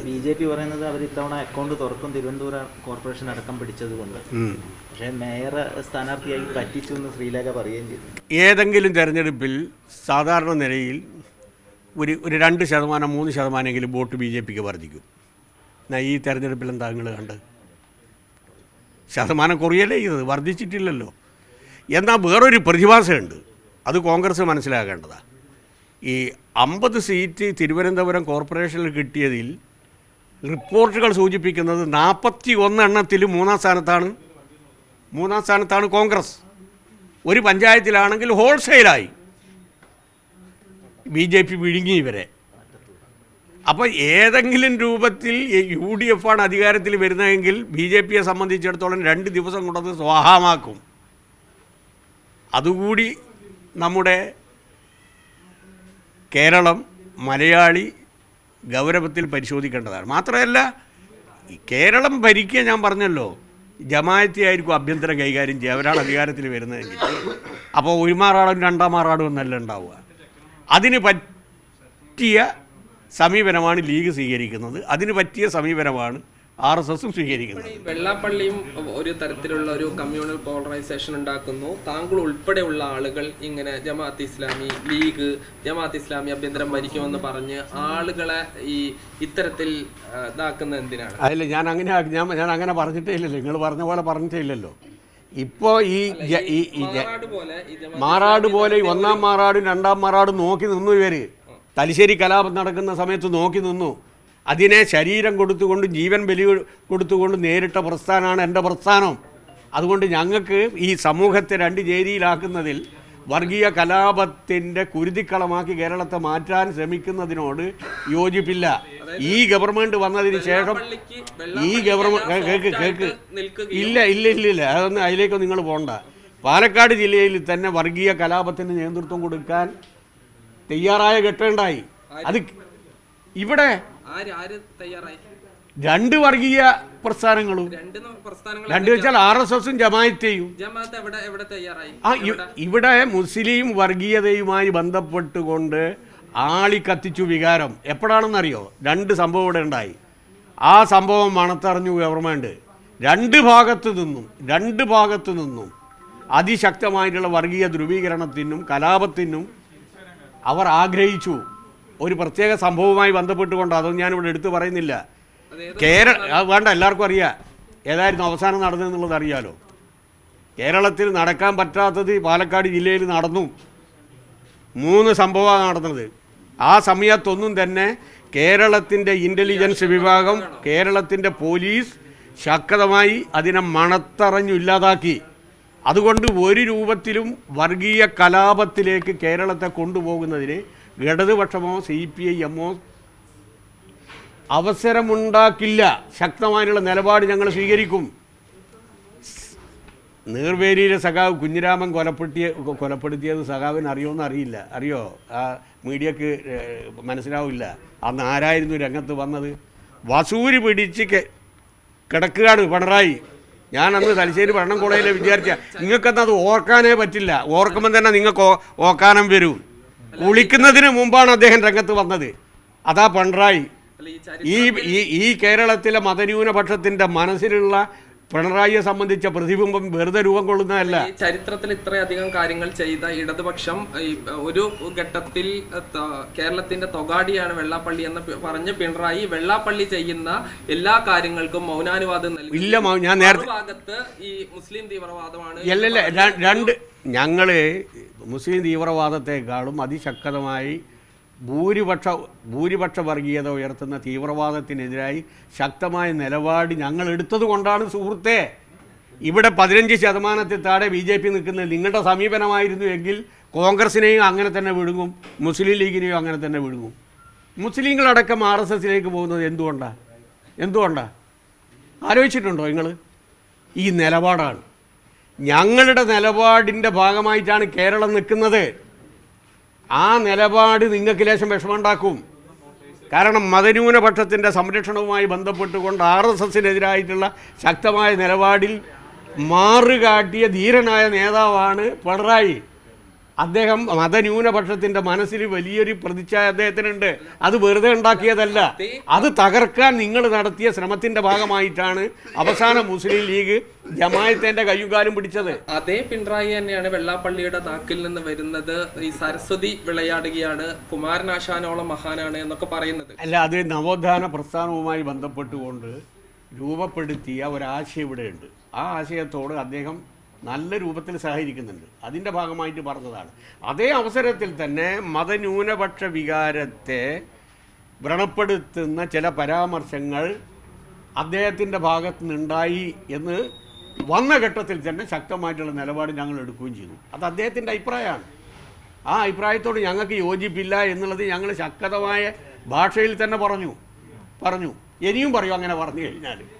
BJP പറയുന്നത് അവർ ഇത്തവണ account തുറക്കും തിരുവനന്തപുരം കോർപ്പറേഷൻ അടക്കം പിടിച്ചത് കൊണ്ട്. പക്ഷേ മേയർ സ്ഥാനാർത്ഥിയായി പറ്റിച്ചു എന്ന് ശ്രീലേഖ പറയുകയും ചെയ്തു. ഏതെങ്കിലും തെരഞ്ഞെടുപ്പിൽ സാധാരണ നിലയിൽ ഒരു 2%, 3% വോട്ട് BJPക്ക് വർദ്ധിക്കും. എന്നാൽ ഈ തെരഞ്ഞെടുപ്പിൽ എന്താ നിങ്ങൾ കണ്ടത്? ശതമാനം കുറയല്ലേ ചെയ്തത്, വർദ്ധിച്ചിട്ടില്ലല്ലോ. എന്നാൽ വേറൊരു പ്രതിഭാസമുണ്ട്, അത് കോൺഗ്രസ് മനസ്സിലാക്കേണ്ടതാണ്. ഈ 50 സീറ്റ് തിരുവനന്തപുരം കോർപ്പറേഷനിൽ കിട്ടിയതിൽ റിപ്പോർട്ടുകൾ സൂചിപ്പിക്കുന്നത് 41 എണ്ണത്തിൽ മൂന്നാം സ്ഥാനത്താണ് കോൺഗ്രസ്. ഒരു പഞ്ചായത്തിലാണെങ്കിൽ ഹോൾസെയിലായി BJP വിഴുങ്ങി ഇവരെ. അപ്പോൾ ഏതെങ്കിലും രൂപത്തിൽ UDF ആണ് അധികാരത്തിൽ വരുന്നതെങ്കിൽ BJPയെ സംബന്ധിച്ചിടത്തോളം 2 ദിവസം കൊണ്ടത് സ്വാഹാമാക്കും. അതുകൂടി നമ്മുടെ കേരളം, മലയാളി ഗൗരവത്തിൽ പരിശോധിക്കേണ്ടതാണ്. മാത്രമല്ല, കേരളം ഭരിക്കുക, ഞാൻ പറഞ്ഞല്ലോ, ജമാഅത്തി ആയിരിക്കും ആഭ്യന്തരം കൈകാര്യം ചെയ്യുക, അവരാണ് അധികാരത്തിൽ വരുന്നതെങ്കിൽ. അപ്പോൾ 1 മാറാടും 2 മാറാടും എന്നല്ല ഉണ്ടാവുക. അതിന് പറ്റിയ സമീപനമാണ് ലീഗ് സ്വീകരിക്കുന്നത്, അതിന് പറ്റിയ സമീപനമാണ് RSSും സ്വീകരിക്കുന്നത്. വെള്ളാപ്പള്ളിയും ഒരു തരത്തിലുള്ള ഒരു കമ്മ്യൂണൽ പോളറൈസേഷൻ ഉണ്ടാക്കുന്നു. താങ്കൾ ഉൾപ്പെടെയുള്ള ആളുകൾ ഇങ്ങനെ ജമാഅത്ത് ഇസ്ലാമി, ലീഗ്, ജമാഅത്ത് ഇസ്ലാമി ആഭ്യന്തരം ഭരിക്കുമെന്ന് പറഞ്ഞ് ആളുകളെ ഇത്തരത്തിൽ ഇതാക്കുന്നത് എന്തിനാണ്? അതിൽ ഞാൻ അങ്ങനെ പറഞ്ഞിട്ടേ ഇല്ലല്ലോ, നിങ്ങൾ പറഞ്ഞ പോലെ പറഞ്ഞിട്ടേ ഇല്ലല്ലോ. ഇപ്പോൾ ഈ മാറാട് പോലെ 1-ാം മാറാടും 2-ാം മാറാടും നോക്കി നിന്നു. ഇവർ തലശ്ശേരി കലാപം നടക്കുന്ന സമയത്ത് നോക്കി നിന്നു. അതിനെ ശരീരം കൊടുത്തുകൊണ്ട്, ജീവൻ ബലി കൊടുത്തുകൊണ്ട് നേരിട്ട പ്രസ്ഥാനമാണ് എൻ്റെ പ്രസ്ഥാനം. അതുകൊണ്ട് ഞങ്ങൾക്ക് ഈ സമൂഹത്തെ 2 ചേരിയിലാക്കുന്നതിൽ, വർഗീയ കലാപത്തിൻ്റെ കുരുതിക്കളമാക്കി കേരളത്തെ മാറ്റാൻ ശ്രമിക്കുന്നതിനോട് യോജിപ്പില്ല. ഈ ഗവൺമെൻറ് വന്നതിന് ശേഷം ഈ ഗവൺമെൻറ് കേൾക്ക് ഇല്ല അതൊന്നും അതിലേക്ക് നിങ്ങൾ പോകണ്ട. പാലക്കാട് ജില്ലയിൽ തന്നെ വർഗീയ കലാപത്തിന് നേതൃത്വം കൊടുക്കാൻ തയ്യാറായ ഘട്ടമുണ്ടായി. അത് ഇവിടെ 2 വർഗീയ പ്രസ്ഥാനങ്ങളും, 2 വെച്ചാൽ RSSും ജമാഅത്തെയും. ഇവിടെ മുസ്ലിം വർഗീയതയുമായി ബന്ധപ്പെട്ടുകൊണ്ട് ആളിക്കത്തിച്ചു വികാരം. എപ്പോഴാണെന്നറിയോ? 2 സംഭവം ഇവിടെ ഉണ്ടായി. ആ സംഭവം മണത്തറിഞ്ഞു ഗവൺമെൻറ്. 2 ഭാഗത്തു നിന്നും അതിശക്തമായിട്ടുള്ള വർഗീയ ധ്രുവീകരണത്തിനും കലാപത്തിനും അവർ ആഗ്രഹിച്ചു. ഒരു പ്രത്യേക സംഭവവുമായി ബന്ധപ്പെട്ടുകൊണ്ട്, അതൊന്നും ഞാനിവിടെ എടുത്തു പറയുന്നില്ല. വേണ്ട, എല്ലാവർക്കും അറിയാം ഏതായിരുന്നു അവസാനം നടന്നതെന്നുള്ളത് അറിയാലോ. കേരളത്തിൽ നടക്കാൻ പറ്റാത്തത് പാലക്കാട് ജില്ലയിൽ നടന്നു. 3 സംഭവമാണ് നടന്നത്. ആ സമയത്തൊന്നും തന്നെ കേരളത്തിൻ്റെ ഇൻ്റലിജൻസ് വിഭാഗം, കേരളത്തിൻ്റെ പോലീസ് ശക്തമായി അതിനെ മണത്തറഞ്ഞു ഇല്ലാതാക്കി. അതുകൊണ്ട് ഒരു രൂപത്തിലും വർഗീയ കലാപത്തിലേക്ക് കേരളത്തെ കൊണ്ടുപോകുന്നതിന് ഇടതുപക്ഷമോ CPIMോ അവസരമുണ്ടാക്കില്ല. ശക്തമായിട്ടുള്ള നിലപാട് ഞങ്ങൾ സ്വീകരിക്കും. നീർവേലിയിലെ സഖാവ് കുഞ്ഞിരാമൻ കൊലപ്പെടുത്തിയത് സഖാവിന് അറിയുമെന്ന് അറിയില്ല. അറിയോ? ആ മീഡിയക്ക് മനസ്സിലാവില്ല. അന്ന് ആരായിരുന്നു രംഗത്ത് വന്നത്? വസൂരി പിടിച്ച് കിടക്കുകയാണ് പിണറായി. ഞാൻ അന്ന് തലശ്ശേരി പഠനം കോളേജിലെ വിദ്യാർത്ഥിയാണ്. നിങ്ങൾക്കന്ന് അത് ഓർക്കാനേ പറ്റില്ല. ഓർക്കുമ്പോൾ തന്നെ നിങ്ങൾക്ക് ഓക്കാനം വരും. കുളിക്കുന്നതിന് മുമ്പാണ് അദ്ദേഹം രംഗത്ത് വന്നത്. അതാ പിണറായി. ഈ കേരളത്തിലെ മതന്യൂനപക്ഷത്തിൻ്റെ മനസ്സിലുള്ള പിണറായിയെ സംബന്ധിച്ച പ്രതിബിംബം വെറുതെ രൂപം കൊള്ളുന്നതല്ല. ചരിത്രത്തിൽ ഇത്രയധികം കാര്യങ്ങൾ ചെയ്ത ഇടതുപക്ഷം ഒരു ഘട്ടത്തിൽ കേരളത്തിന്റെ തൊഗാഡിയാണ് വെള്ളാപ്പള്ളി എന്ന് പറഞ്ഞ് പിണറായി വെള്ളാപ്പള്ളി ചെയ്യുന്ന എല്ലാ കാര്യങ്ങൾക്കും മൗനാനുവാദം നൽകി. ഇല്ല, ഞാൻ നേരത്തെ ഭാഗത്ത് ഈ മുസ്ലിം തീവ്രവാദമാണ്. ഞങ്ങൾ മുസ്ലിം തീവ്രവാദത്തെക്കാളും അതിശക്തമായി ഭൂരിപക്ഷ വർഗീയത ഉയർത്തുന്ന തീവ്രവാദത്തിനെതിരായി ശക്തമായ നിലപാട് ഞങ്ങൾ എടുത്തത് കൊണ്ടാണ് സുഹൃത്തെ ഇവിടെ 15% താഴെ BJP നിൽക്കുന്നത്. നിങ്ങളുടെ സമീപനമായിരുന്നു എങ്കിൽ കോൺഗ്രസിനെയും അങ്ങനെ തന്നെ വിഴുങ്ങും, മുസ്ലിം ലീഗിനെയും അങ്ങനെ തന്നെ വിഴുങ്ങും. മുസ്ലിങ്ങളടക്കം RSSലേക്ക് പോകുന്നത് എന്തുകൊണ്ടാണ് ആലോചിച്ചിട്ടുണ്ടോ നിങ്ങൾ? ഈ നിലപാടാണ്. ഞങ്ങളുടെ നിലപാടിൻ്റെ ഭാഗമായിട്ടാണ് കേരളം നിൽക്കുന്നത്. ആ നിലപാട് നിങ്ങൾക്ക് ലേശം വിഷമമുണ്ടാക്കും. കാരണം മതന്യൂനപക്ഷത്തിൻ്റെ സംരക്ഷണവുമായി ബന്ധപ്പെട്ടുകൊണ്ട് RSSനെതിരായിട്ടുള്ള ശക്തമായ നിലപാടിൽ മാറുകാട്ടിയ ധീരനായ നേതാവാണ് പിണറായി. അദ്ദേഹം മതന്യൂനപക്ഷത്തിന്റെ മനസ്സിൽ വലിയൊരു പ്രതിച്ഛായ അദ്ദേഹത്തിനുണ്ട്. അത് വെറുതെ ഉണ്ടാക്കിയതല്ല. അത് തകർക്കാൻ നിങ്ങൾ നടത്തിയ ശ്രമത്തിന്റെ ഭാഗമായിട്ടാണ് അവസാന മുസ്ലിം ലീഗ് ജമാഅത്തിന്റെ കയ്യും കാലും പിടിച്ചത്. അതേ പിണറായി തന്നെയാണ് വെള്ളാപ്പള്ളിയുടെ നാക്കിൽ നിന്ന് വരുന്നത് ഈ സരസ്വതി വിളയാടുകയാണ്, കുമാരനാശാനോളം മഹാനാണ് എന്നൊക്കെ പറയുന്നത്. അല്ല, അത് നവോത്ഥാന പ്രസ്ഥാനവുമായി ബന്ധപ്പെട്ടുകൊണ്ട് രൂപപ്പെടുത്തിയ ഒരാശയം ഇവിടെയുണ്ട്. ആ ആശയത്തോട് അദ്ദേഹം നല്ല രൂപത്തിൽ സഹകരിക്കുന്നുണ്ട്. അതിൻ്റെ ഭാഗമായിട്ട് പറഞ്ഞതാണ്. അതേ അവസരത്തിൽ തന്നെ മതന്യൂനപക്ഷ വികാരത്തെ വ്രണപ്പെടുത്തുന്ന ചില പരാമർശങ്ങൾ അദ്ദേഹത്തിൻ്റെ ഭാഗത്തു നിന്നുണ്ടായി എന്ന് വന്ന ഘട്ടത്തിൽ തന്നെ ശക്തമായിട്ടുള്ള നിലപാട് ഞങ്ങൾ എടുക്കുകയും ചെയ്തു. അത് അദ്ദേഹത്തിൻ്റെ അഭിപ്രായമാണ്. ആ അഭിപ്രായത്തോട് ഞങ്ങൾക്ക് യോജിപ്പില്ല എന്നുള്ളത് ഞങ്ങൾ ശക്തമായ ഭാഷയിൽ തന്നെ പറഞ്ഞു. ഇനിയും പറയും അങ്ങനെ പറഞ്ഞു കഴിഞ്ഞാൽ.